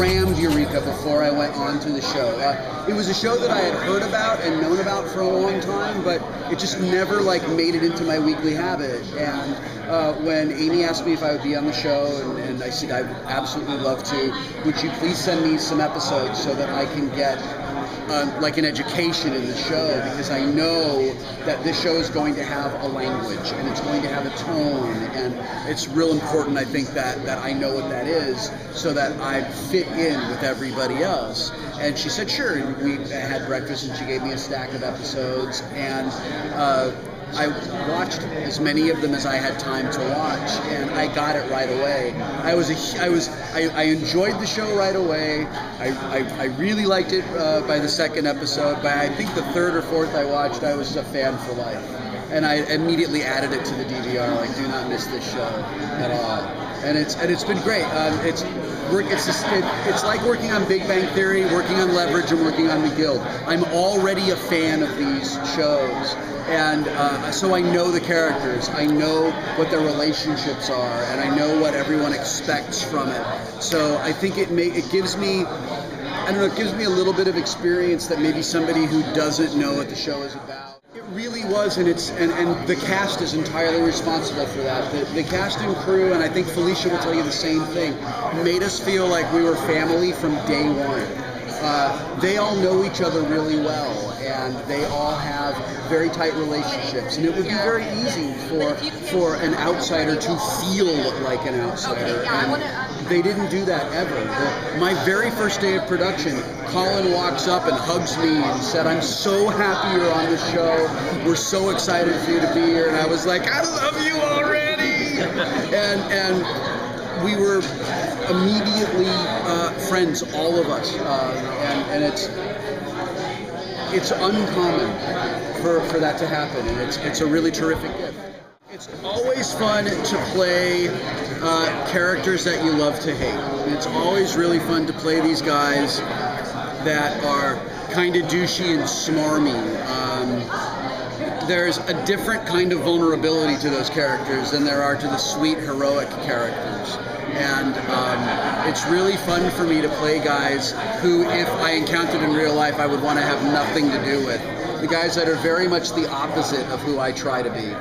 crammed Eureka before I went on to the show. It was a show that I had heard about and known about for a long time, but it just never like made it into my weekly habit. And when Amy asked me if I would be on the show, and I said I would absolutely love to, would you please send me some episodes so that I can get like an education in the show, because I know that this show is going to have a language and it's going to have a tone, and it's real important, I think, that I know what that is so that I fit in with everybody else. And she said sure, and we had breakfast and she gave me a stack of episodes, and I watched as many of them as I had time to watch, and I got it right away. I enjoyed the show right away. I really liked it by the second episode. By I think the third or fourth I watched, I was a fan for life, and I immediately added it to the DVR. Like, do not miss this show at all. And it's been great. It's like working on Big Bang Theory, working on Leverage, and working on The Guild. I'm already a fan of these shows. And so I know the characters, I know what their relationships are, and I know what everyone expects from it. So I think it gives me, it gives me a little bit of experience that maybe somebody who doesn't know what the show is about. It really was, and the cast is entirely responsible for that. The cast and crew, and I think Felicia will tell you the same thing, made us feel like we were family from day one. They all know each other really well, and they all have very tight relationships, and it would be very easy for an outsider to feel like an outsider. And they didn't do that ever. My very first day of production, Colin walks up and hugs me and said, "I'm so happy you're on the show. We're so excited for you to be here." And I was like, "I love you already!" And we were immediately friends, all of us, and it's uncommon for that to happen, and it's a really terrific gift. It's always fun to play characters that you love to hate. It's always really fun to play these guys that are kind of douchey and smarmy. There's a different kind of vulnerability to those characters than there are to the sweet, heroic characters. And it's really fun for me to play guys who, if I encountered in real life, I would want to have nothing to do with. The guys that are very much the opposite of who I try to be.